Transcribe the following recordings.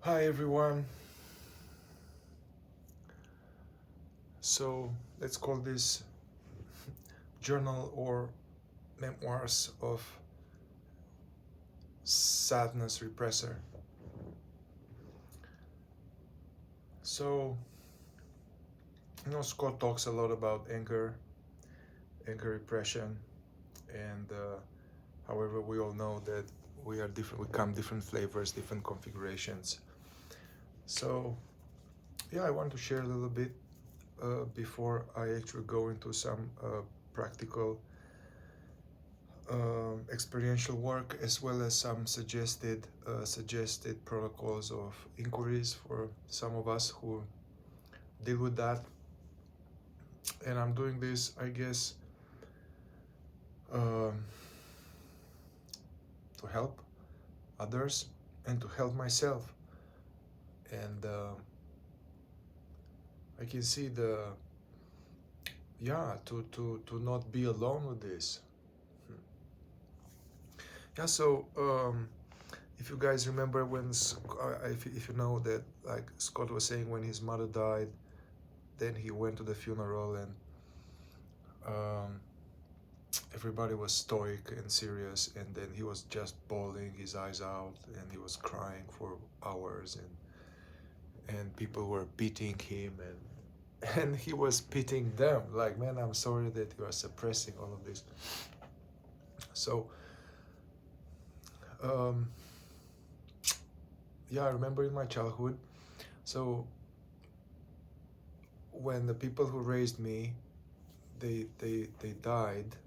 Hi everyone. So let's call this journal or memoirs of sadness repressor. So, Scott talks a lot about anger repression, and however, we all know that we are different. We come different flavors, different configurations. So, yeah, I want to share a little bit before I actually go into some practical experiential work, as well as some suggested protocols of inquiries for some of us who deal with that. And I'm doing this, I guess, um, to help others and to help myself. And I can see to not be alone with this. Yeah, so if you guys remember when, if you know that, like Scott was saying, when his mother died, then he went to the funeral, and everybody was stoic and serious, and then he was just bawling his eyes out, and he was crying for hours, and people were beating him, and he was pitying them, like, man, I'm sorry that you are suppressing all of this. So yeah, I remember in my childhood, so when the people who raised me, they died.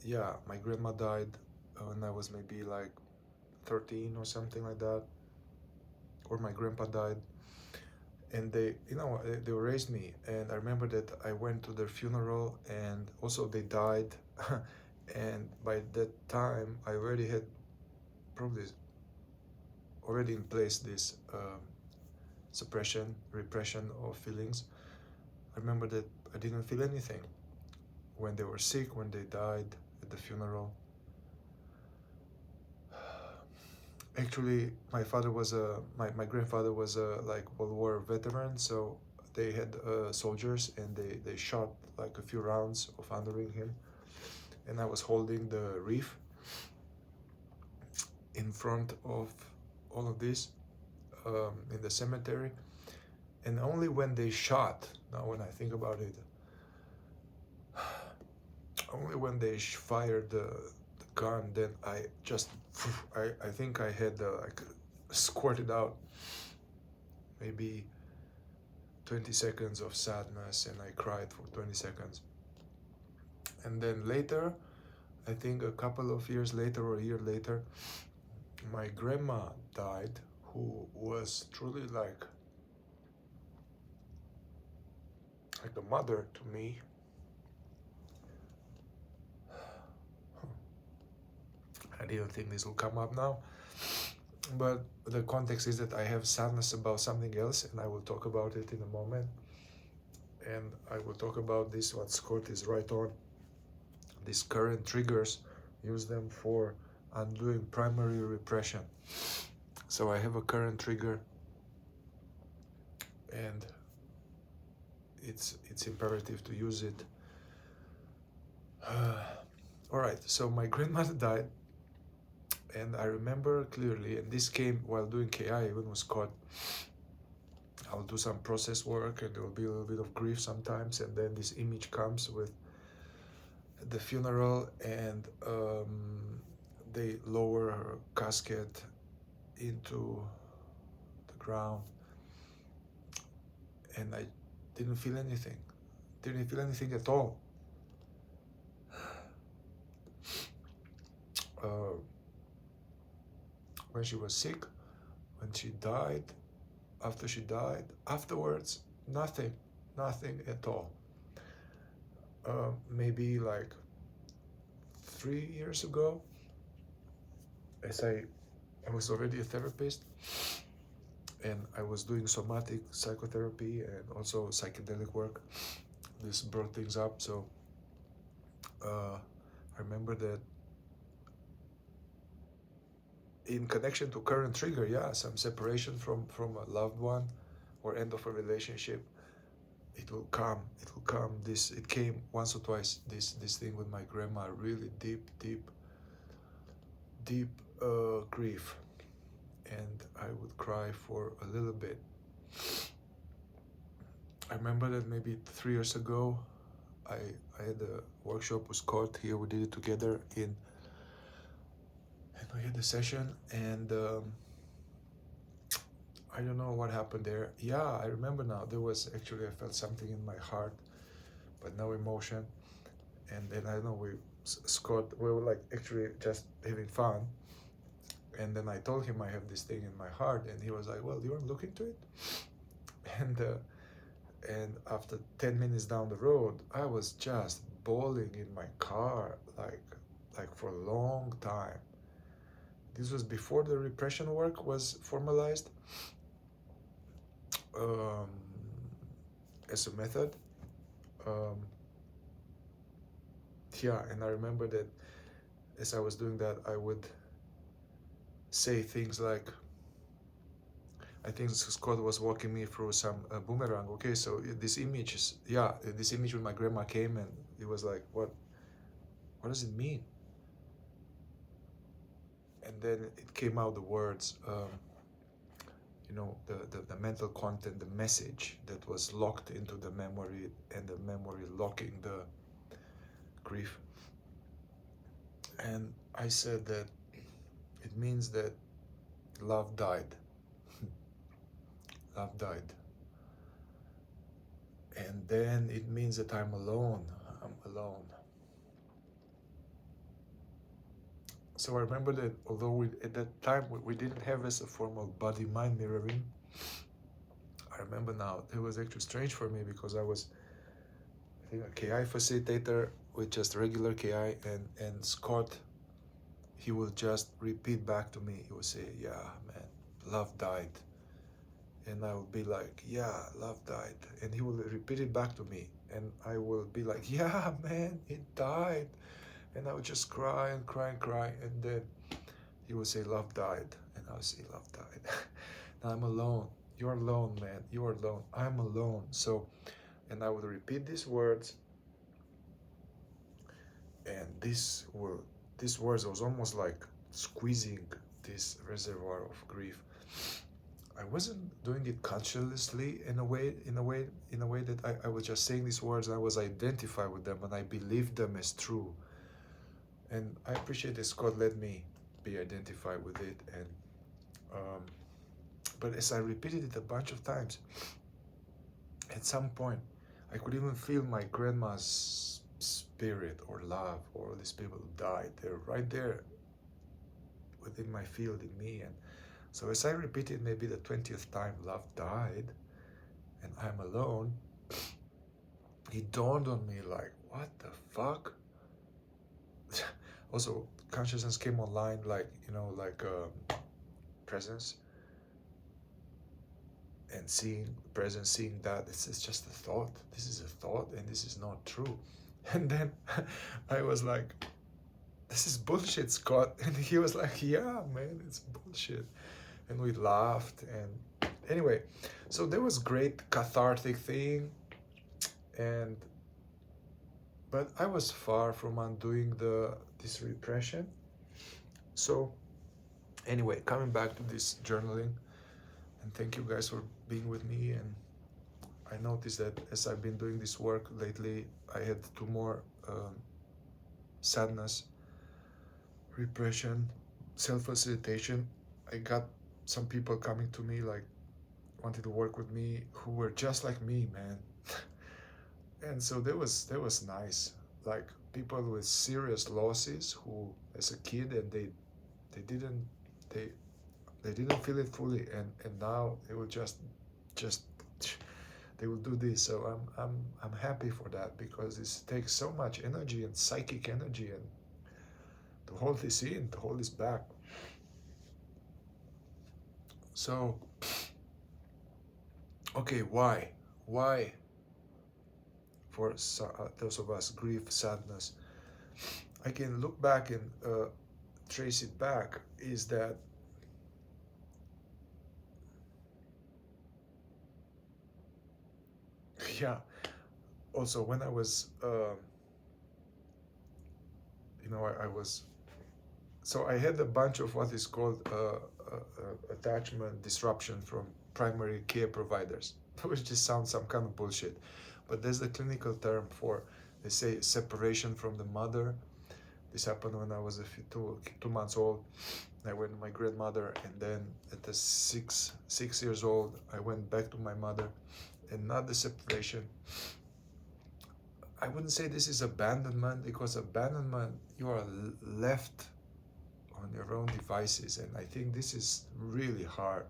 Yeah, my grandma died when I was maybe like 13 or something like that, or my grandpa died, and they raised me. And I remember that I went to their funeral, and also they died. And by that time I already had probably already in place this suppression, repression of feelings. I remember that I didn't feel anything when they were sick, when they died at the funeral. Actually, my father was my grandfather was a like World War veteran, so they had soldiers, and they shot like a few rounds of honoring him, and I was holding the wreath in front of all of this in the cemetery, and only when they shot, now when I think about it, only when they fired the gun, then I just I think I had like squirted out maybe 20 seconds of sadness, and I cried for 20 seconds. And then later, I think a couple of years later or a year later, my grandma died, who was truly like a mother to me. I didn't think this will come up now, but the context is that I have sadness about something else, and I will talk about it in a moment. And I will talk about this, what Scott is right on. These current triggers, use them for undoing primary repression. So I have a current trigger, and it's imperative to use it. All right, so my grandmother died, and I remember clearly, and this came while doing KI, even with Scott. I'll do some process work, and there will be a little bit of grief sometimes, and then this image comes with the funeral, and they lower her casket into the ground, and I didn't feel anything at all. When she was sick, when she died, after she died, afterwards, nothing at all. Maybe like 3 years ago, as I was already a therapist, and I was doing somatic psychotherapy and also psychedelic work. This brought things up, so I remember that in connection to current trigger, yeah, some separation from a loved one or end of a relationship, it will come. It will come. It came once or twice. This thing with my grandma, really deep grief, and I would cry for a little bit. I remember that maybe 3 years ago, I had a workshop with Scott here. We did it together and we had a session, and I don't know what happened there. Yeah, I remember now. There was actually, I felt something in my heart, but no emotion. And then I don't know, Scott, we were like actually just having fun. And then I told him I have this thing in my heart, and he was like, "Well, you want to look into it?" And after 10 minutes down the road, I was just bawling in my car, like for a long time. This was before the repression work was formalized as a method. Yeah, and I remember that as I was doing that, I would say things like, I think Scott was walking me through some boomerang. Okay, so this image is, yeah, this image when my grandma came, and it was like, what does it mean? And then it came out the words, you know, the mental content, the message that was locked into the memory, and the memory locking the grief. And I said that it means that love died. Love died. And then it means that I'm alone. I'm alone. So I remember that although at that time we didn't have as a formal body-mind mirroring, I remember now it was actually strange for me because I was, I think, a KI facilitator with just regular KI, and Scott, he would just repeat back to me. He would say, "Yeah, man, love died." And I would be like, "Yeah, love died." And he would repeat it back to me. And I will be like, "Yeah, man, it died." And I would just cry and cry and cry. And then he would say, "Love died." And I would say, "Love died." Now I'm alone. You're alone, man. You are alone. I'm alone. So, and I would repeat these words. And these words was almost like squeezing this reservoir of grief. I wasn't doing it consciously in a way that I was just saying these words and I was identified with them and I believed them as true. And I appreciate that Scott let me be identified with it. And but as I repeated it a bunch of times, at some point I could even feel my grandma's spirit or love, or these people who died. They're right there within my field in me. And so as I repeated maybe the 20th time, love died and I'm alone, it dawned on me like, what the fuck? Also, consciousness came online, like, you know, like presence, and seeing presence, seeing that it's just a thought. This is a thought and this is not true. And then I was like, this is bullshit, Scott. And he was like, yeah, man, it's bullshit. And we laughed. And anyway, so there was great cathartic thing. But I was far from undoing this repression. So anyway, coming back to this journaling, and thank you guys for being with me. And I noticed that as I've been doing this work lately, I had 2 more sadness, repression, self-facilitation. I got some people coming to me like wanted to work with me who were just like me, man. And so that was nice. Like people with serious losses who as a kid, and they didn't feel it fully, and now they will just they will do this. So I'm happy for that, because this takes so much energy and psychic energy, and to hold this in, to hold this back. So okay, why for those of us grief, sadness, I can look back and trace it back, is that Yeah. Also, when I was, I was, so I had a bunch of what is called attachment disruption from primary care providers, which just sounds some kind of bullshit. But there's the clinical term for, they say, separation from the mother. This happened when I was 2 months old. I went to my grandmother, and then at the 6 years old, I went back to my mother, and not the separation. I wouldn't say this is abandonment, because abandonment, you are left on your own devices, and I think this is really hard.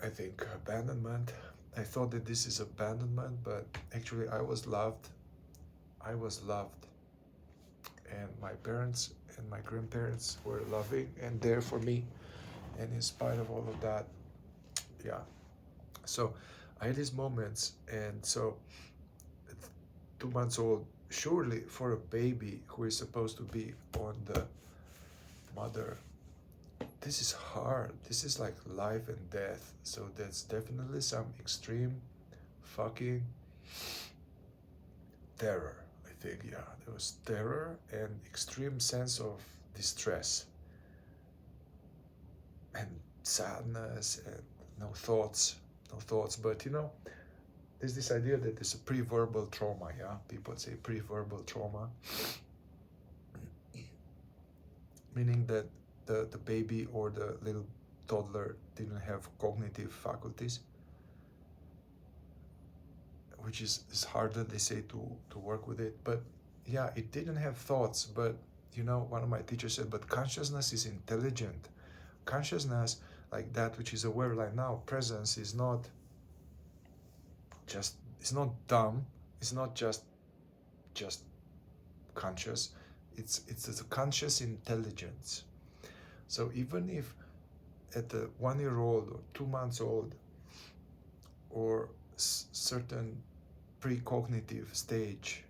I think abandonment, I thought that this is abandonment, but actually I was loved. I was loved, and my parents and my grandparents were loving and there for me, and in spite of all of that, yeah. So I had these moments, and so at 2 months old, surely for a baby who is supposed to be on the mother, this is hard. This is like life and death. So that's definitely some extreme fucking terror. I think, yeah, there was terror and extreme sense of distress and sadness and no thoughts. But there's this idea that there's a pre-verbal trauma. Yeah, people say pre-verbal trauma, meaning that the baby or the little toddler didn't have cognitive faculties, which is harder, they say, to work with it. But yeah, it didn't have thoughts. But one of my teachers said, but consciousness is intelligent. Consciousness, like that which is aware right now, presence, is not it's not dumb. It's not just conscious. It's a conscious intelligence. So even if at the 1-year-old or 2 months old or certain precognitive stage,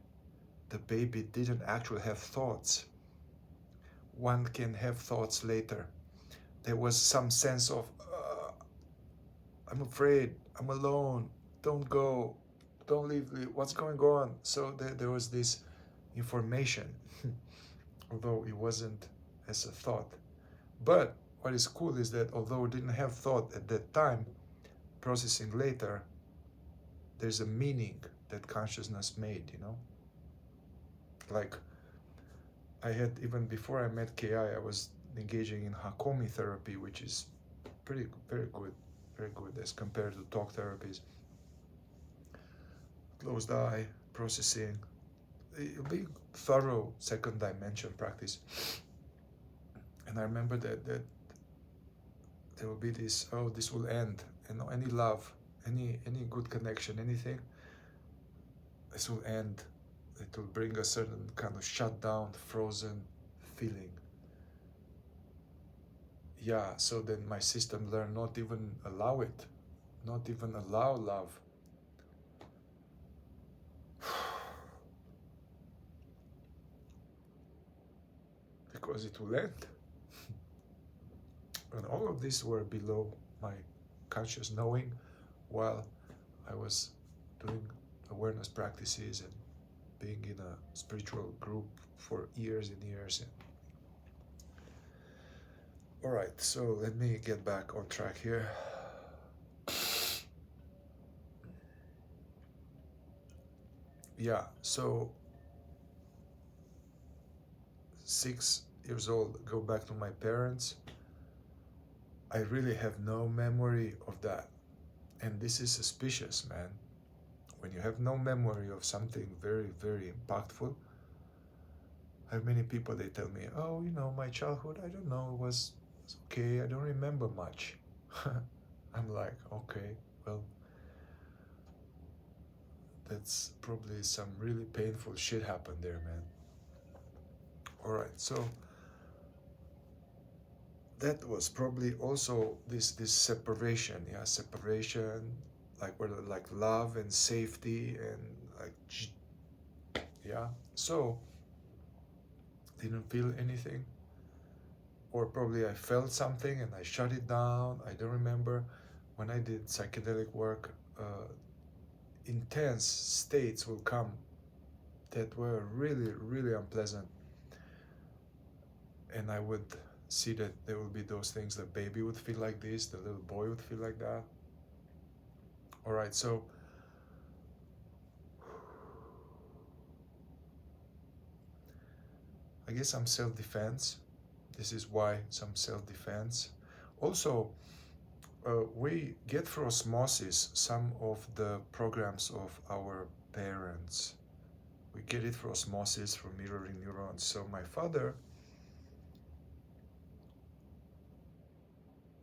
the baby didn't actually have thoughts, one can have thoughts later. There was some sense of, I'm afraid, I'm alone, don't go, don't leave me, what's going on? So there was this information, although it wasn't as a thought. But what is cool is that although it didn't have thought at that time, processing later, there's a meaning that consciousness made, Like, I had, even before I met KI, I was engaging in Hakomi therapy, which is very good as compared to talk therapies. Closed eye, processing, a big, thorough second dimension practice. And I remember that there will be this, this will end, any love, any good connection, anything, this will end. It will bring a certain kind of shut down, frozen feeling. Yeah, so then my system learned not even allow it, not even allow love. Because it will end. And all of these were below my conscious knowing while I was doing awareness practices and being in a spiritual group for years and years. All right, so let me get back on track here. Yeah, so 6 years old, go back to my parents. I really have no memory of that. And this is suspicious, man. When you have no memory of something very, very impactful, I have many people, they tell me, oh, my childhood, I don't know, it was okay, I don't remember much. I'm like, okay, well, that's probably some really painful shit happened there, man. All right, so that was probably also this separation, like love and safety and like, yeah. So didn't feel anything, or probably I felt something and I shut it down. I don't remember. When I did psychedelic work, intense states will come that were really, really unpleasant. And I would see that there will be those things. The baby would feel like this, the little boy would feel like that. All right, so I guess some self-defense. This is why some self-defense. Also, we get through osmosis some of the programs of our parents. We get it through osmosis, through mirroring neurons. So my father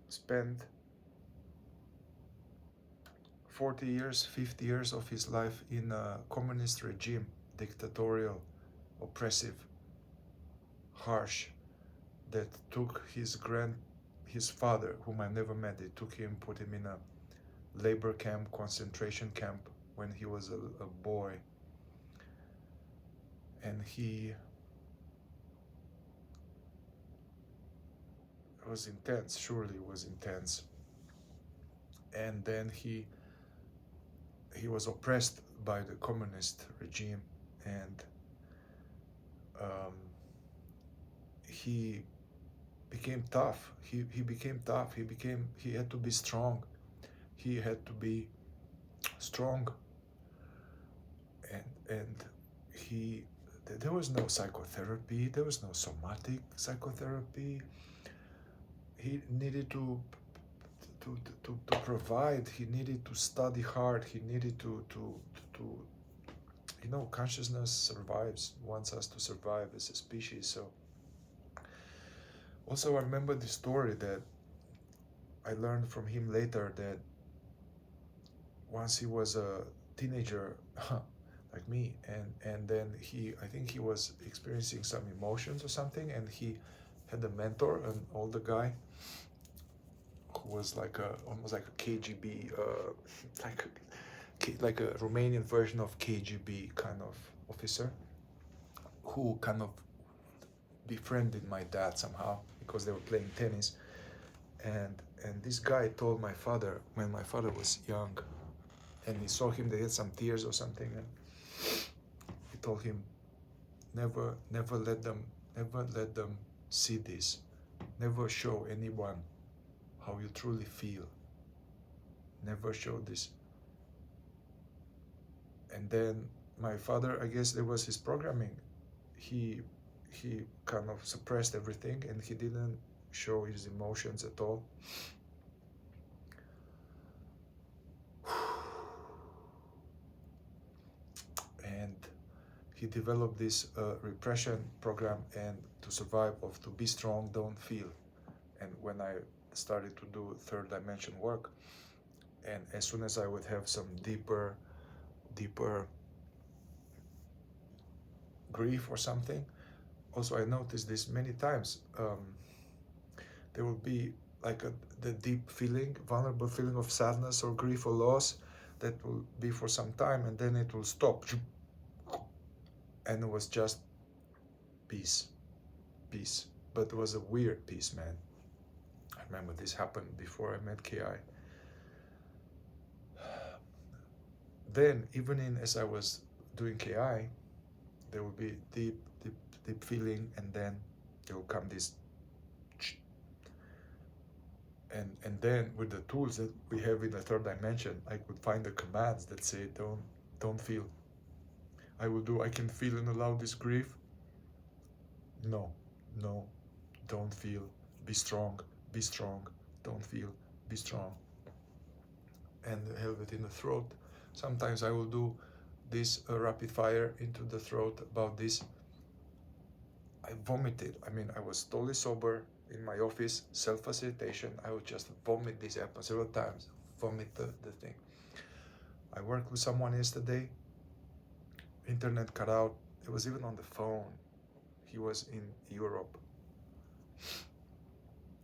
spent 40 years, 50 years of his life in a communist regime, dictatorial, oppressive, harsh, that took his father, whom I never met, they took him, put him in a labor camp, concentration camp when he was a boy. And it was intense, surely it was intense. And then he was oppressed by the communist regime, and he became tough. He became tough. He had to be strong. He had to be strong. And there was no psychotherapy. There was no somatic psychotherapy. He needed to provide. He needed to study hard. He needed to consciousness survives, wants us to survive as a species. So also I remember the story that I learned from him later, that once he was a teenager like me, and then I think he was experiencing some emotions or something, and he had a mentor, an older guy who was almost like a KGB, like a Romanian version of KGB kind of officer, who kind of befriended my dad somehow because they were playing tennis. And this guy told my father, when my father was young, and he saw him, they had some tears or something, and he told him, never let them see this. Never show anyone how you truly feel. Never show this. And then my father, I guess there was his programming. He kind of suppressed everything, and he didn't show his emotions at all. And he developed this repression program, and to survive, of to be strong, don't feel. And when I started to do third dimension work, and as soon as I would have some deeper grief or something, also I noticed this many times, there will be like the deep feeling, vulnerable feeling of sadness or grief or loss that will be for some time, and then it will stop, and it was just peace. But it was a weird peace, man. I remember this happened before I met KI. Then, even as I was doing KI, there will be deep feeling, and then there will come this, and then with the tools that we have in the third dimension, I could find the commands that say, don't feel. I can feel and allow this grief. No, don't feel. Be strong, don't feel, be strong. And have it in the throat. Sometimes I will do this rapid fire into the throat about this. I vomited. I mean, I was totally sober in my office, self-facilitation. I would just vomit this happen several times, vomit the thing. I worked with someone yesterday, internet cut out. It was even on the phone. He was in Europe.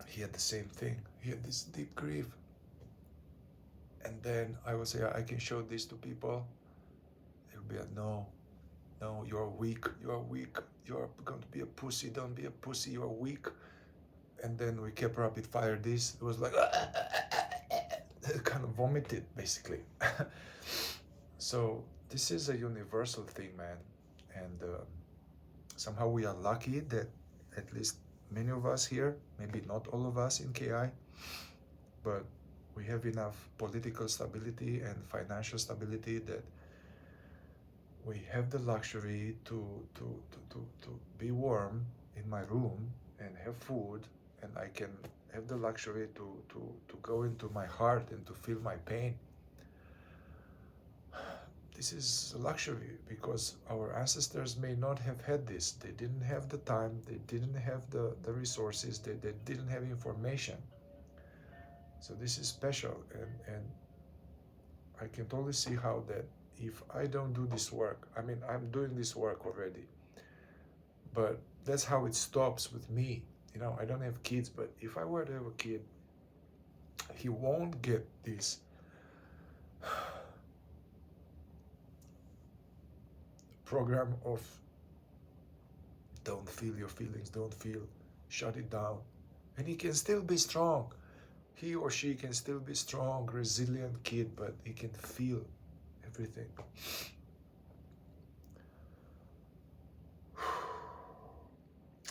He had the same thing. He had this deep grief. And then I would say, I can show this to people. They would be like, no, you're weak, you're going to be a pussy, don't be a pussy, you're weak. And then we kept rapid fire this. It was like, kind of vomited, basically. So this is a universal thing, man. And somehow we are lucky that at least many of us here, maybe not all of us in KI, but we have enough political stability and financial stability that we have the luxury to be warm in my room and have food, and I can have the luxury to go into my heart and to feel my pain. This is a luxury because our ancestors may not have had this. They didn't have the time, they didn't have the resources, they didn't have information. So this is special, and I can totally see how that if I don't do this work, I mean, I'm doing this work already, but that's how it stops with me. You know, I don't have kids, but if I were to have a kid, he won't get this program of don't feel your feelings, don't feel, shut it down. And he can still be strong. He or she can still be strong, resilient kid, but he can feel everything.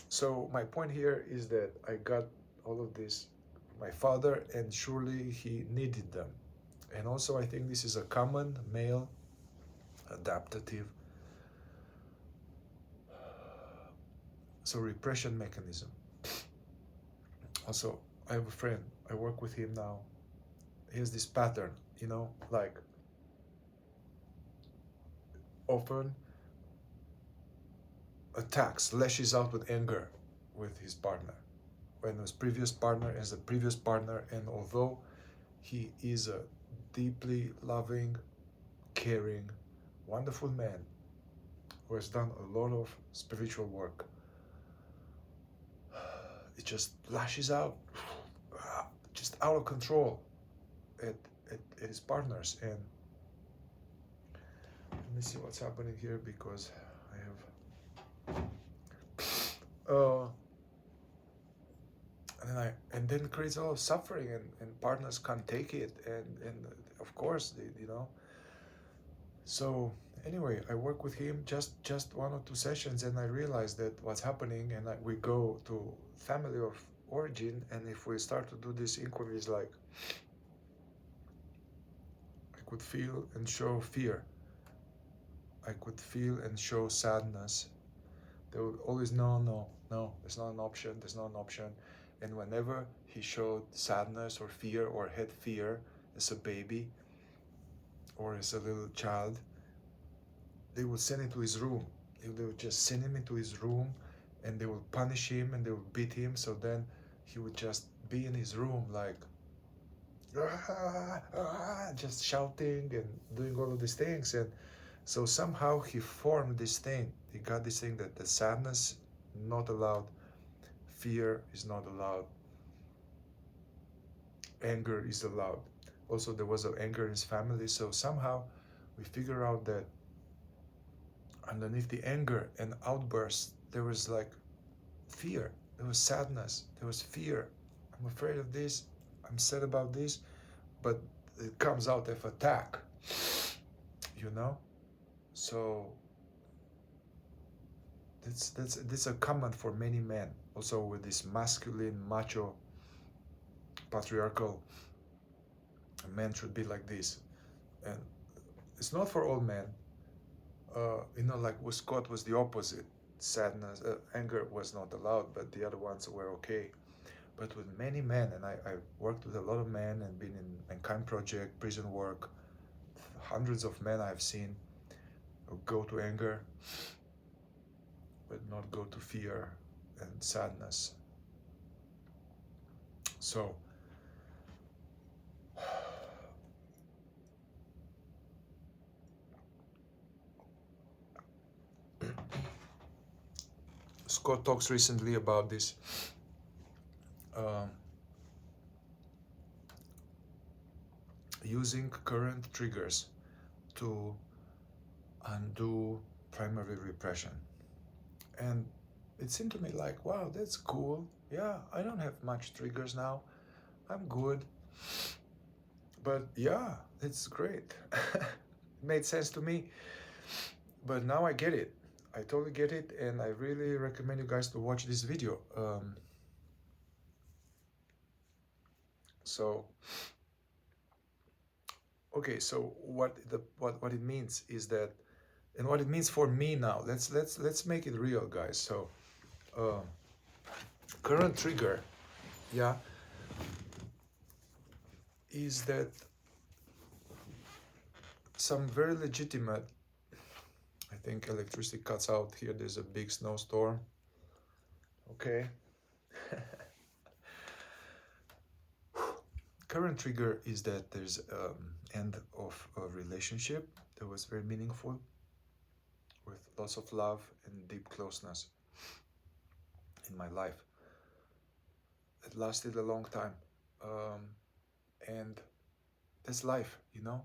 So my point here is that I got all of this from my father, and surely he needed them. And also I think this is a common male adaptative repression mechanism. Also, I have a friend, I work with him now. He has this pattern, you know, like often attacks, lashes out with anger with his partner, when his previous partner is a previous partner, and although he is a deeply loving, caring, wonderful man who has done a lot of spiritual work, it just lashes out, just out of control at his partners. And let me see what's happening here, because I have and then it creates a lot of suffering, and partners can't take it, and of course they, you know. So anyway, I work with him just 1 or 2 sessions, and I realized that what's happening, and we go to family of origin, and if we start to do these inquiries, like I could feel and show fear, I could feel and show sadness. They would always, no, there's not an option, there's not an option. And whenever he showed sadness or fear, or had fear as a baby or as a little child, they would send him to his room. They would just send him into his room, and they would punish him, and they would beat him. So then he would just be in his room, like just shouting and doing all of these things. And so somehow he formed this thing. He got this thing that the sadness not allowed, fear is not allowed, anger is allowed. Also, there was an anger in his family. So somehow we figure out that underneath the anger and outbursts, there was like fear, there was sadness, there was fear. I'm afraid of this, I'm sad about this, but it comes out of attack, you know. So that's a common for many men, also with this masculine, macho, patriarchal. Men should be like this, and it's not for all men. You know, like with Scott was the opposite. Sadness, anger was not allowed, but the other ones were okay. But with many men, and I've worked with a lot of men and been in Mankind Project, prison work, hundreds of men I've seen go to anger, but not go to fear and sadness. So, Scott talks recently about this using current triggers to undo primary repression. And it seemed to me like, wow, that's cool. Yeah, I don't have much triggers now. I'm good. But yeah, it's great. It made sense to me. But now I get it. I totally get it, and I really recommend you guys to watch this video. So okay, so what it means is that, and what it means for me now. Let's make it real, guys. So uh, current trigger, yeah, is that some very legitimate. I think electricity cuts out here. There's a big snowstorm. Okay. Current trigger is that there's end of a relationship that was very meaningful, with lots of love and deep closeness in my life. It lasted a long time, and that's life, you know.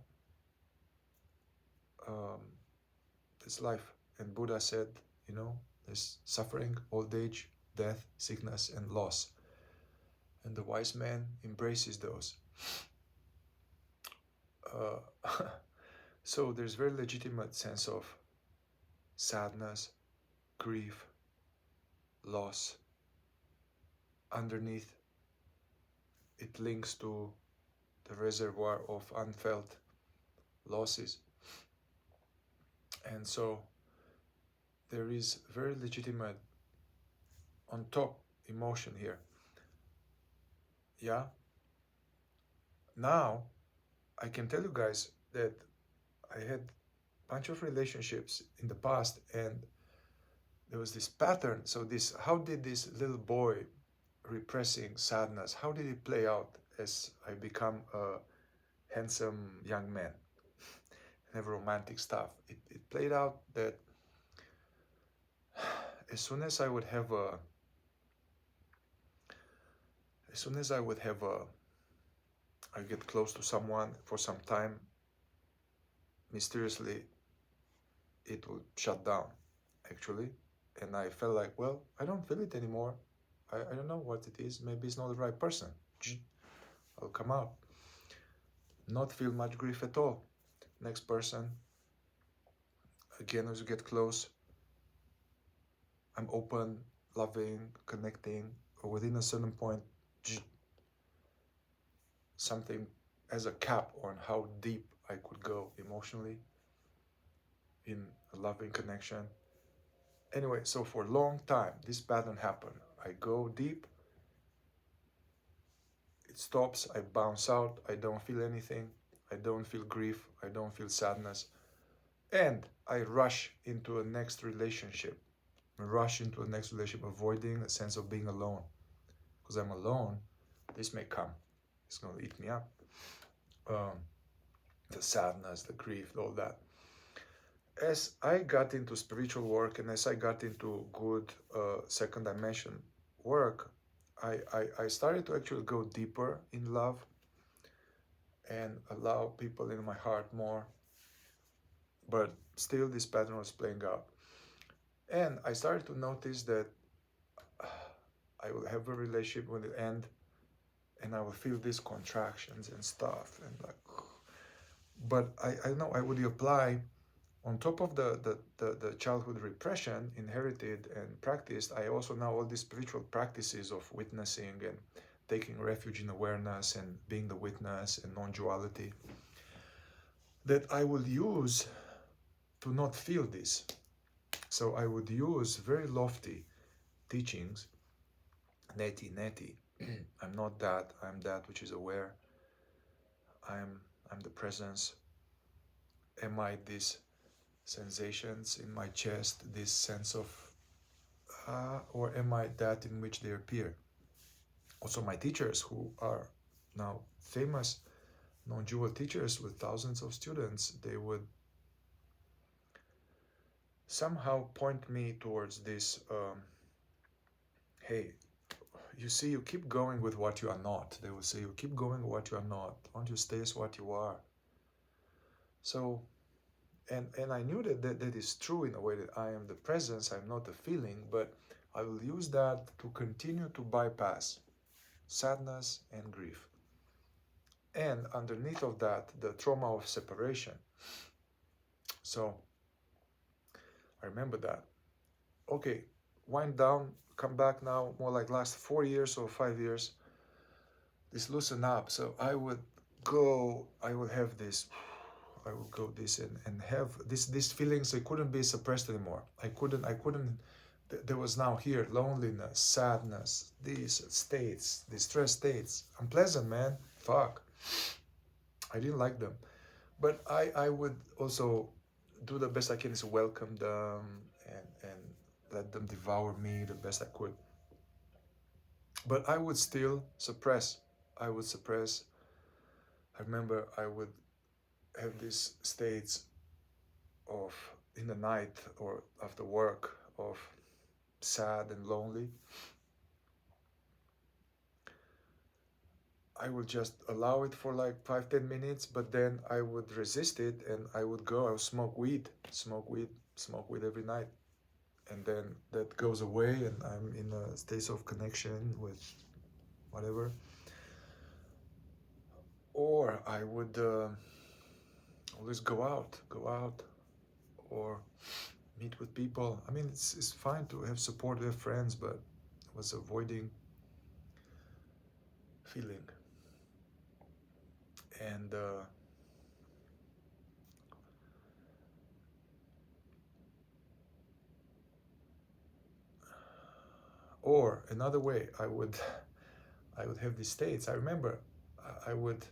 Um, that's life. And Buddha said, you know, there's suffering, old age, death, sickness, and loss. And the wise man embraces those. So there's very legitimate sense of sadness, grief, loss. Underneath, it links to the reservoir of unfelt losses. And so there is very legitimate on top emotion here. Yeah. Now I can tell you guys that I had a bunch of relationships in the past, and there was this pattern. So this, how did this little boy repressing sadness, how did it play out as I become a handsome young man? Have romantic stuff. It played out that as soon as I would have a, as soon as I would have a, I get close to someone for some time, mysteriously it would shut down, actually. And I felt like, well, I don't feel it anymore. I don't know what it is. Maybe it's not the right person. I'll come out. Not feel much grief at all. Next person. Again, as you get close, I'm open, loving, connecting. Within a certain point, something as a cap on how deep I could go emotionally in a loving connection. Anyway, so for a long time, this pattern happened. I go deep, it stops, I bounce out, I don't feel anything, I don't feel grief, I don't feel sadness, and I rush into a next relationship. Avoiding a sense of being alone. Because I'm alone, this may come. It's going to eat me up. The sadness, the grief, all that. As I got into spiritual work and as I got into good second dimension work, I started to actually go deeper in love and allow people in my heart more. But still this pattern was playing out. And I started to notice that I will have a relationship when it end, and I will feel these contractions and stuff, and like, but I know I would apply on top of the childhood repression inherited and practiced. I also know all these spiritual practices of witnessing and taking refuge in awareness and being the witness and non-duality that I will use to not feel this. So I would use very lofty teachings, neti, I'm not that, I'm that which is aware. I'm the presence. Am I these sensations in my chest, this sense of, or am I that in which they appear? Also, my teachers, who are now famous non-dual teachers with thousands of students, they would somehow point me towards this, hey, you see, you keep going with what you are not. They will say, you keep going with what you are not. Why don't you stay as what you are? So, and I knew that is true in a way, that I am the presence, I'm not the feeling, but I will use that to continue to bypass sadness and grief. and underneath of that, the trauma of separation. So I remember that. Okay, wind down, come back now, more like last 4 years or 5 years, this loosen up. So I would have this, I would go this and have these feelings. They couldn't be suppressed anymore. I couldn't, there was now here loneliness, sadness, these states, these stress states. Unpleasant, man. Fuck. I didn't like them. But I would also do the best I can to welcome them and let them devour me the best I could. But I would still suppress. I would suppress. I remember I would have these states of, in the night or after work, of sad and lonely. I would just allow it for like 5-10 minutes, but then I would resist it and I would smoke weed every night. And then that goes away and I'm in a state of connection with whatever. Or I would always go out or meet with people. I mean, it's fine to have support, to have friends, but I was avoiding feeling. And or another way, I would have these states. I remember I would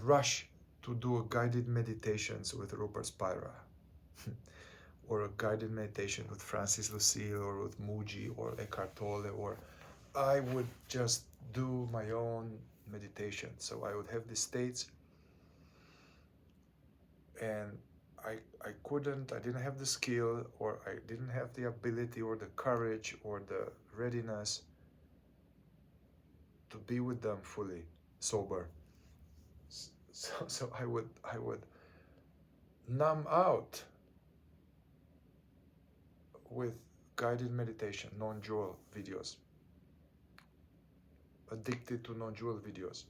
rush to do a guided meditations with Rupert Spira or a guided meditation with Francis Lucille or with Muji or Eckhart Tolle, or I would just do my own meditation. So I would have these states and I didn't have the skill, or I didn't have the ability or the courage or the readiness to be with them fully sober. So I would numb out with guided meditation, non-dual videos, addicted to non-dual videos.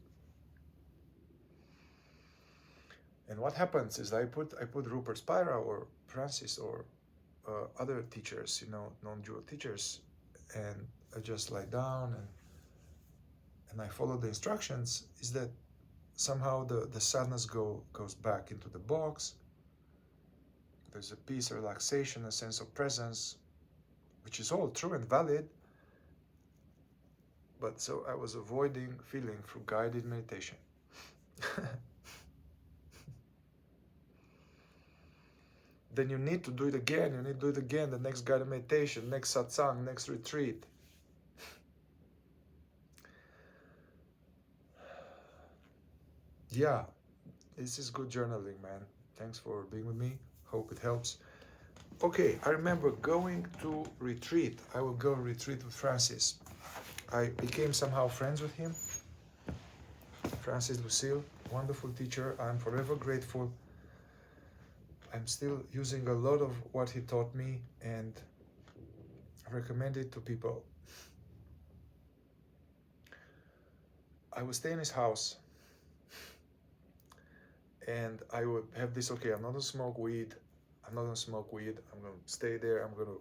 And what happens is I put Rupert Spira or Francis or other teachers, non-dual teachers, and I just lie down and I follow the instructions. Is that somehow the sadness goes back into the box. There's a peace, a relaxation, a sense of presence, which is all true and valid. But so I was avoiding feeling through guided meditation. Then you need to do it again. You need to do it again. The next guided meditation, next satsang, next retreat. Yeah, this is good journaling, man. Thanks for being with me. Hope it helps. Okay, I remember going to retreat. I would go retreat with Francis. I became somehow friends with him. Francis Lucille, wonderful teacher. I'm forever grateful. I'm still using a lot of what he taught me and recommend it to people. I would stay in his house and I would have this, okay, I'm not gonna smoke weed. I'm gonna stay there. I'm gonna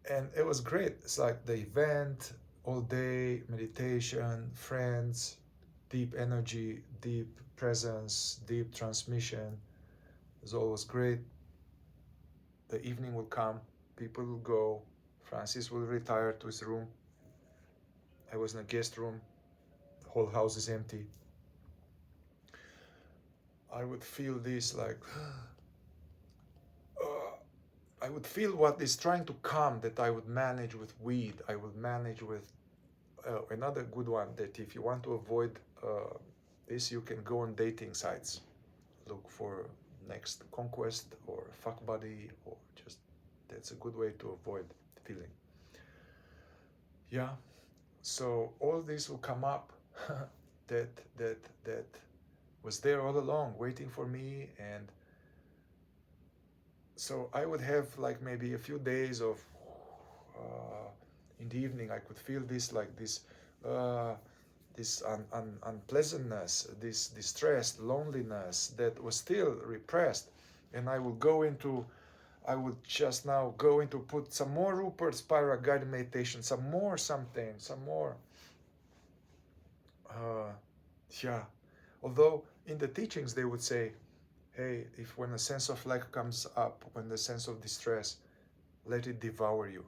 and it was great. It's like the event, all day, meditation, friends, deep energy, deep presence, deep transmission. It was always great. The evening will come, people will go, Francis will retire to his room. I was in a guest room, the whole house is empty. I would feel this like, I would feel what is trying to come that I would manage with weed. I would manage with another good one, that if you want to avoid this, you can go on dating sites. Look for next conquest or fuck buddy, or just, that's a good way to avoid feeling. Yeah, so all this will come up that was there all along waiting for me. And so I would have like maybe a few days of in the evening I could feel this, like this this unpleasantness, this distress, loneliness that was still repressed. And I would just now go into put some more Rupert Spira guided meditation, some more something, some more. Yeah. Although in the teachings they would say, hey, if when a sense of lack comes up, when the sense of distress, let it devour you.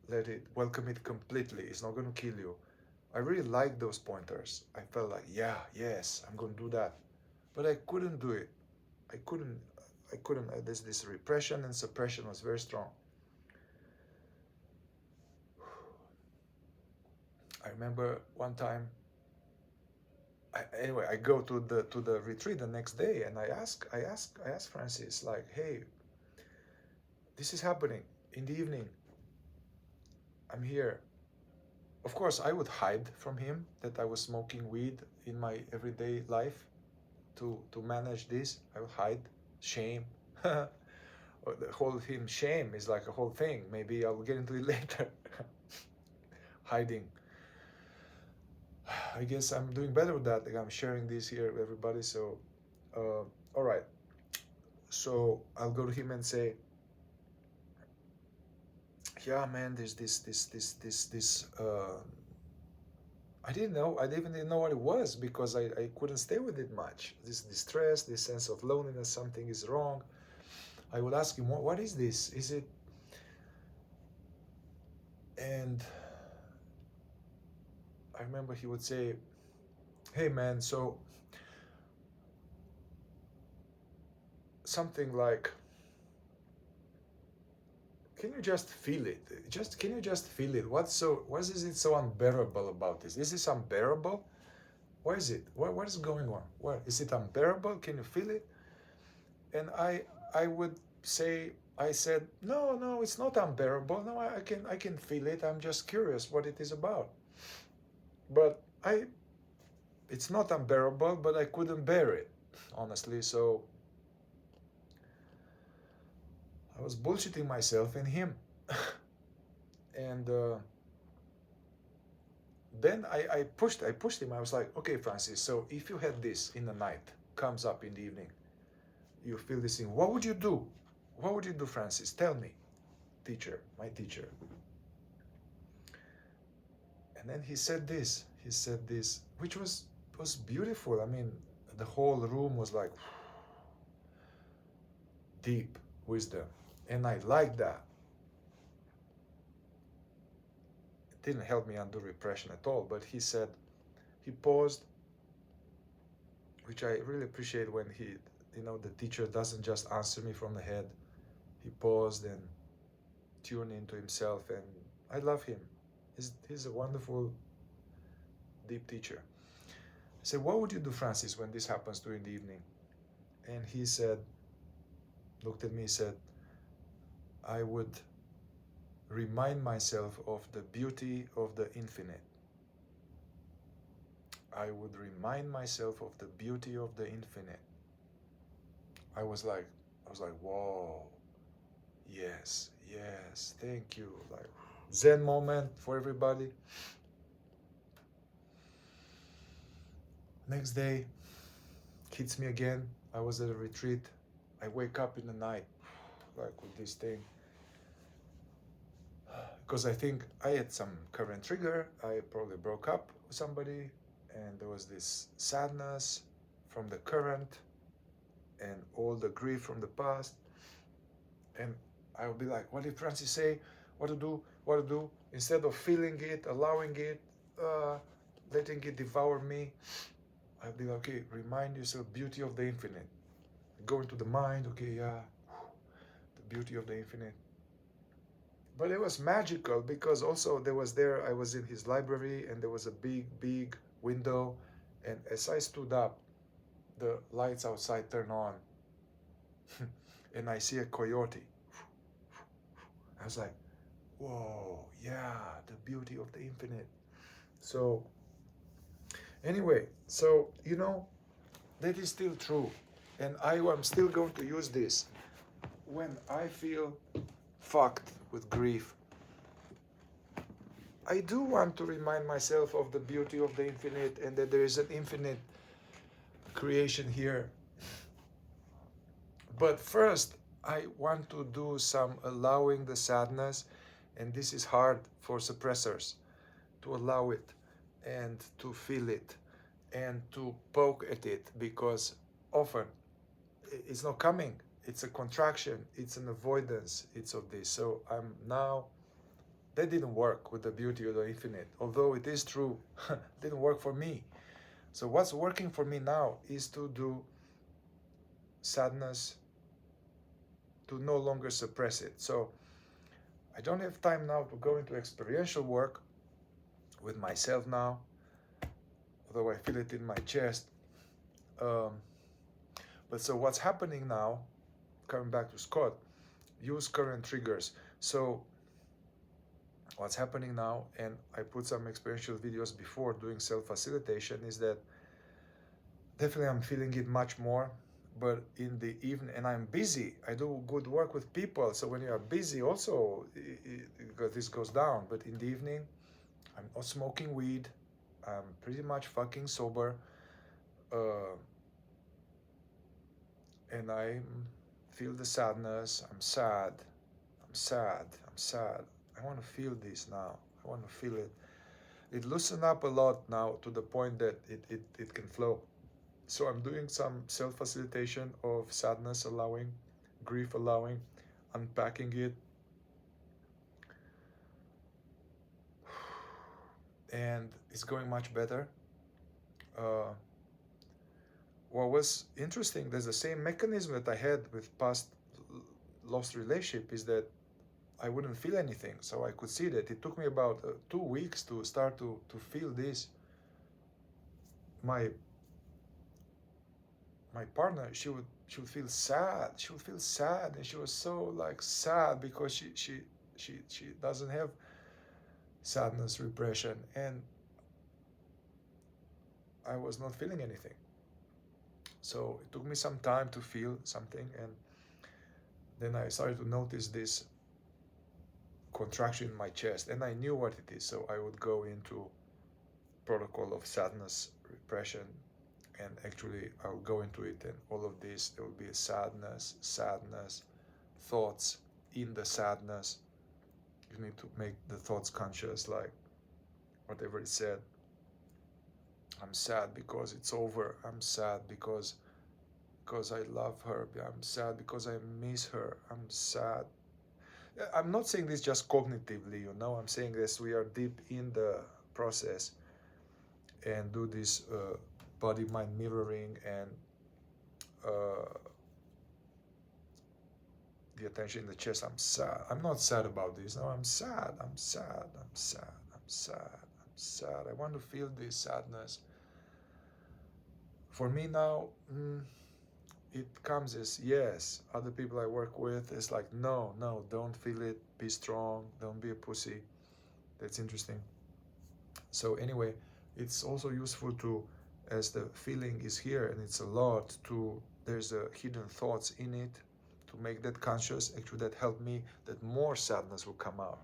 Let it, welcome it completely. It's not going to kill you. I really liked those pointers. I felt like, yeah, yes, I'm going to do that. But I couldn't do it. I couldn't. This repression and suppression was very strong. I remember one time, anyway, I go to the retreat the next day, and I ask Francis, like, hey, this is happening in the evening. I'm here. Of course, I would hide from him that I was smoking weed in my everyday life to manage this. I would hide. Shame. The whole thing, shame is like a whole thing. Maybe I'll get into it later. Hiding. I guess I'm doing better with that. Like I'm sharing this here with everybody. So, all right. So I'll go to him and say, yeah, man, there's this. I didn't know. I didn't even know what it was because I couldn't stay with it much. This distress, this sense of loneliness, something is wrong. I would ask him, what is this? Is it? And I remember he would say, hey, man, so something like, can you just feel it? Can you just feel it? What is it so unbearable about this? Is this unbearable? What is it? What is going on? What is it unbearable? Can you feel it? And I would say, I said, no, it's not unbearable. No, I can feel it. I'm just curious what it is about. But it's not unbearable, but I couldn't bear it, honestly. So I was bullshitting myself and him. And then I pushed him. I was like, okay, Francis, so if you had this in the night, comes up in the evening, you feel this thing, what would you do? What would you do, Francis? Tell me, teacher, my teacher. And then he said this, which was beautiful. I mean, the whole room was like deep wisdom. And I liked that. It didn't help me undo repression at all, but he said, he paused, which I really appreciate when the teacher doesn't just answer me from the head. He paused and tuned into himself, and I love him. He's a wonderful, deep teacher. I said, what would you do, Francis, when this happens to you in the evening? And he said, looked at me, said, I would remind myself of the beauty of the infinite. I would remind myself of the beauty of the infinite. I was like, whoa, yes, thank you. Like Zen moment for everybody. Next day, hits me again. I was at a retreat. I wake up in the night, like with this thing. Because I think I had some current trigger. I probably broke up with somebody, and there was this sadness from the current and all the grief from the past. And I would be like, what did Francis say? What to do? Instead of feeling it, allowing it, letting it devour me, I'd be like, okay, remind yourself beauty of the infinite. Go into the mind, okay, yeah, the beauty of the infinite. But it was magical because also I was in his library, and there was a big window, and as I stood up, the lights outside turn on, and I see a coyote. I was like, whoa, yeah, the beauty of the infinite. So anyway, so that is still true, and I am still going to use this when I feel fucked with grief. I do want to remind myself of the beauty of the infinite and that there is an infinite creation here. But first, I want to do some allowing the sadness, and this is hard for suppressors, to allow it and to feel it and to poke at it, because often it's not coming. It's a contraction, it's an avoidance, it's of this. So I'm now, that didn't work with the beauty of the infinite, although it is true, it didn't work for me. So what's working for me now is to do sadness, to no longer suppress it. So I don't have time now to go into experiential work with myself now, although I feel it in my chest. But so what's happening now, coming back to Scott, use current triggers. So what's happening now, and I put some experiential videos before doing self-facilitation, is that definitely I'm feeling it much more, but in the evening, and I'm busy, I do good work with people, so when you are busy also, this goes down. But in the evening, I'm not smoking weed, I'm pretty much fucking sober, and I feel the sadness. I'm sad, I'm sad, I'm sad. I want to feel this now. I want to feel it. It loosened up a lot now to the point that it can flow. So I'm doing some self-facilitation of sadness allowing, grief allowing, unpacking it. And it's going much better. What was interesting, there's the same mechanism that I had with past lost relationship, is that I wouldn't feel anything. So I could see that. It took me about 2 weeks to start to feel this. My partner, she would feel sad. She would feel sad, and she was so like sad because she doesn't have sadness, repression, and I was not feeling anything. So it took me some time to feel something, and then I started to notice this contraction in my chest, and I knew what it is. So I would go into protocol of sadness, repression, and actually I'll go into it, and all of this, there will be a sadness, thoughts in the sadness. You need to make the thoughts conscious, like whatever it said. I'm sad because it's over. I'm sad because I love her. I'm sad because I miss her. I'm sad. I'm not saying this just cognitively, you know. I'm saying this, we are deep in the process, and do this body-mind mirroring, and the attention in the chest. I'm sad. I'm not sad about this. No, I'm sad. I'm sad. I'm sad. I'm sad. I'm sad. I want to feel this sadness. For me now, it comes as yes. Other people I work with, it's like, no, don't feel it. Be strong. Don't be a pussy. That's interesting. So anyway, it's also useful to, as the feeling is here, and it's a lot, to, there's a hidden thoughts in it, to make that conscious. Actually, that helped me, that more sadness will come out.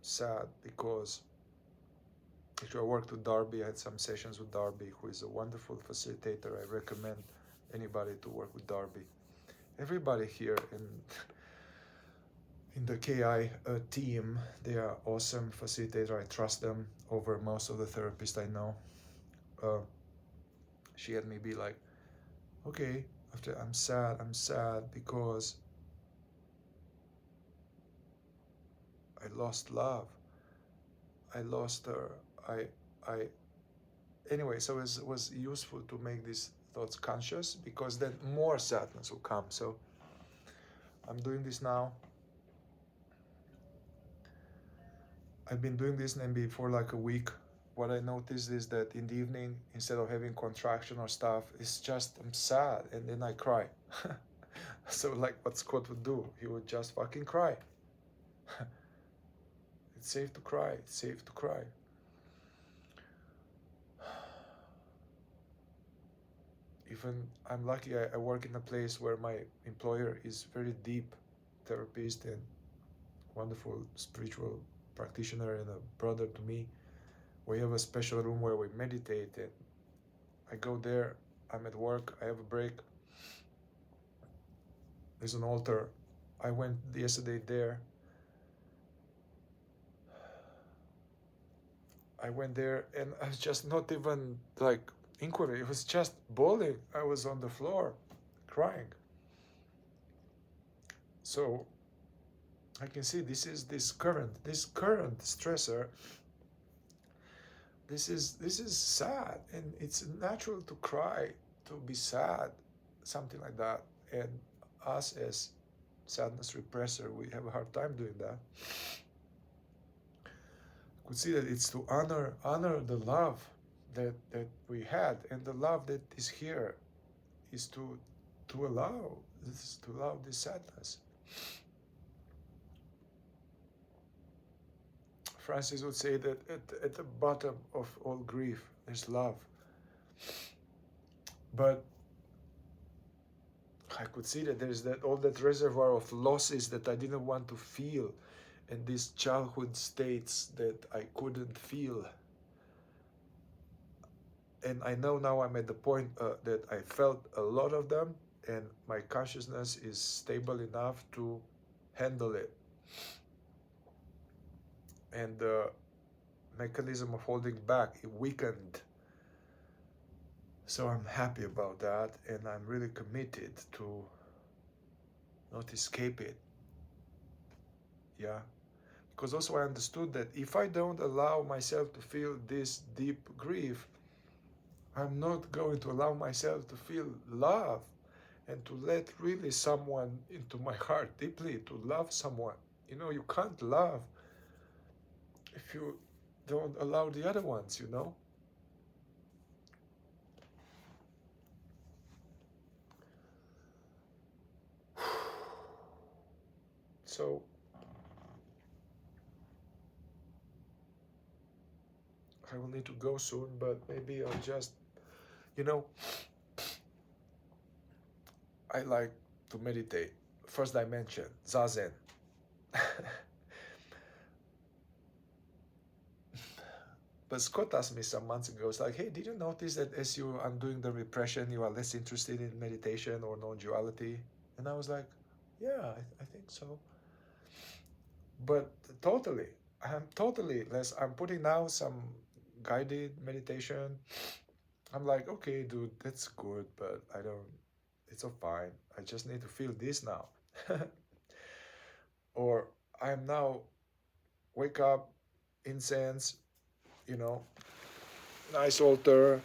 Sad because actually I worked with Darby. I had some sessions with Darby, who is a wonderful facilitator. I recommend anybody to work with Darby. Everybody here in the KI team, they are awesome facilitator. I trust them over most of the therapists I know. She had me be like, okay, after I'm sad because I lost love. I lost her. Anyway, so it was useful to make these thoughts conscious, because then more sadness will come. So I'm doing this now. I've been doing this maybe for like a week. What I noticed is that in the evening, instead of having contraction or stuff, it's just I'm sad, and then I cry. So like what Scott would do, he would just fucking cry. It's safe to cry. It's safe to cry. Even I'm lucky, I work in a place where my employer is very deep therapist and wonderful spiritual practitioner and a brother to me. We have a special room where we meditate, and I go there. I'm at work, I have a break, there's an altar. I went yesterday there. I went there and I was just not even like inquiry. It was just bawling. I was on the floor crying. So I can see this current stressor. This is sad, and it's natural to cry, to be sad, something like that. And us as sadness repressor, we have a hard time doing that. Could see that it's to honor the love that we had, and the love that is here is to allow this sadness. Francis would say that at the bottom of all grief there's love. But I could see that there's all that reservoir of losses that I didn't want to feel, and these childhood states that I couldn't feel. And I know now I'm at the point that I felt a lot of them, and my consciousness is stable enough to handle it. And the mechanism of holding back, it weakened. So I'm happy about that, and I'm really committed to not escape it. Yeah. Because also I understood that if I don't allow myself to feel this deep grief, I'm not going to allow myself to feel love and to let really someone into my heart deeply, to love someone. You know, you can't love if you don't allow the other ones, you know? So I will need to go soon, but maybe I'll just, you know, I like to meditate. First dimension, Zazen. But Scott asked me some months ago, it's like, hey, did you notice that as you undoing the repression, you are less interested in meditation or non-duality? And I was like, yeah, I think so. But totally, I'm totally less. I'm putting now some guided meditation. I'm like, okay, dude, that's good, but I don't, it's all fine. I just need to feel this now. Or I'm now wake up, incense, you know, nice altar,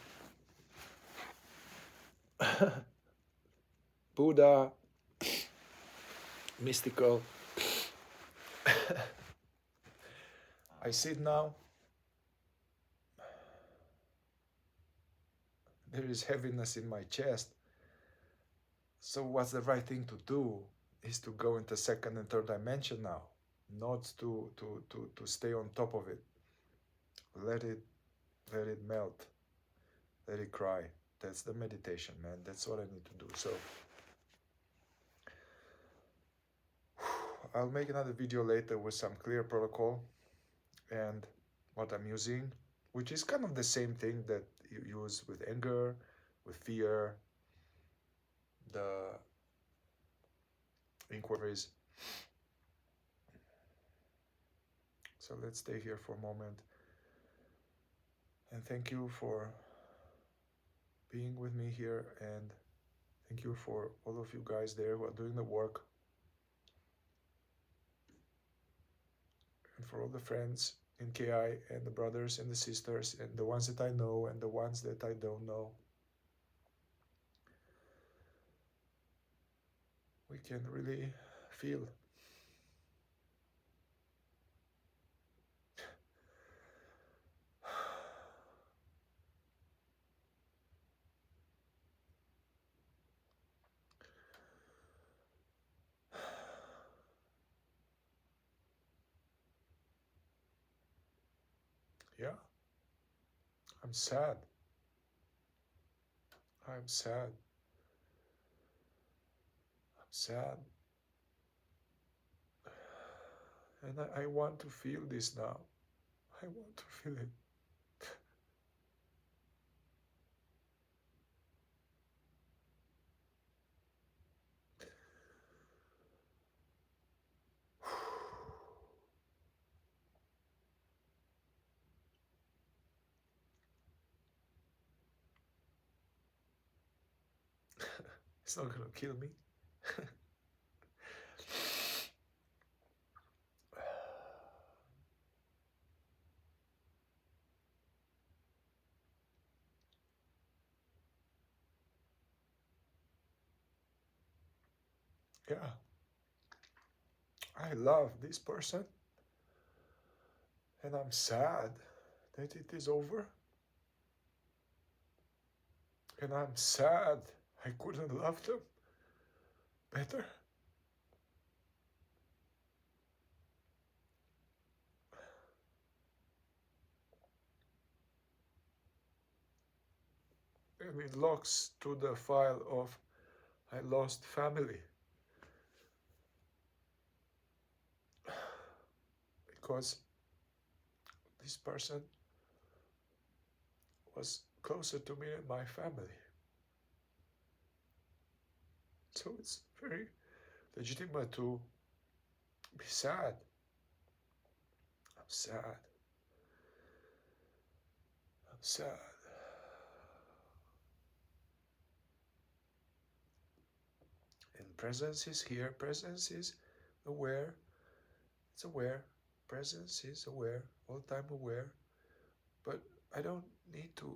Buddha, mystical. I sit now. There is heaviness in my chest. So what's the right thing to do is to go into second and third dimension now, not to stay on top of it. Let it melt. Let it cry. That's the meditation, man. That's what I need to do. So I'll make another video later with some clear protocol and what I'm using, which is kind of the same thing that you use with anger, with fear, the inquiries. So let's stay here for a moment. And thank you for being with me here, and thank you for all of you guys there who are doing the work, and for all the friends in KI, and the brothers and the sisters, and the ones that I know and the ones that I don't know. We can really feel. Yeah, I'm sad. I'm sad. I'm sad. And I want to feel this now. I want to feel it. It's not gonna kill me. Yeah, I love this person, and I'm sad that it is over. And I'm sad I couldn't love them better. And it locks to the file of I lost family. Because this person was closer to me and my family. So it's very legitimate to be sad. I'm sad. I'm sad. And presence is here. Presence is aware. It's aware. Presence is aware. All time aware. But I don't need to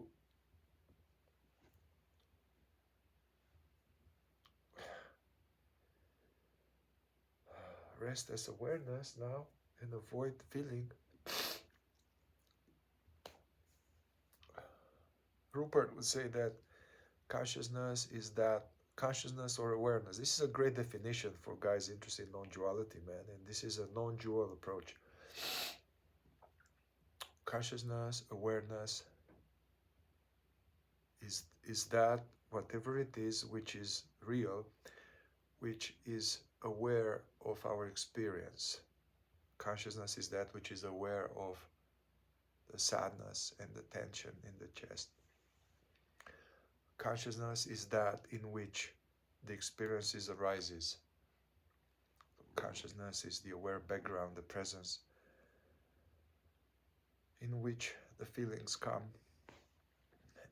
rest as awareness now and avoid feeling. Rupert would say that consciousness is that consciousness or awareness. This is a great definition for guys interested in non-duality, man, and this is a non-dual approach. Consciousness, awareness is that whatever it is which is real, which is aware of our experience. Consciousness is that which is aware of the sadness and the tension in the chest. Consciousness is that in which the experiences arises. Consciousness is the aware background, the presence in which the feelings come.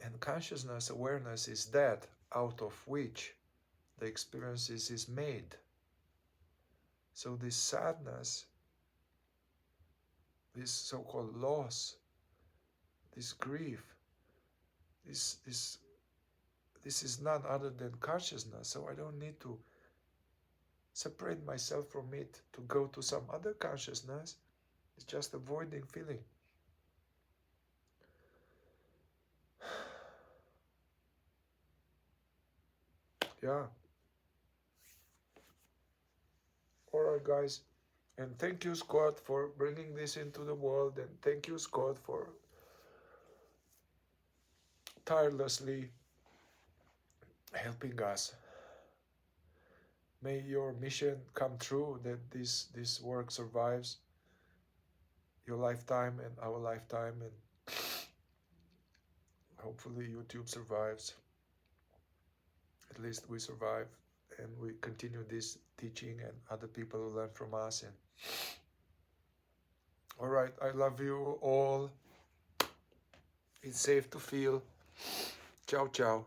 And consciousness, awareness is that out of which the experiences is made. So this sadness, this so-called loss, this grief, this is none other than consciousness. So I don't need to separate myself from it to go to some other consciousness. It's just avoiding feeling. Yeah. All right, guys. And thank you, Scott, for bringing this into the world. And thank you, Scott, for tirelessly helping us. May your mission come true, that this work survives your lifetime and our lifetime, and hopefully YouTube survives. At least we survive, and we continue this teaching, and other people will learn from us. And all right, I love you all. It's safe to feel. Ciao, ciao.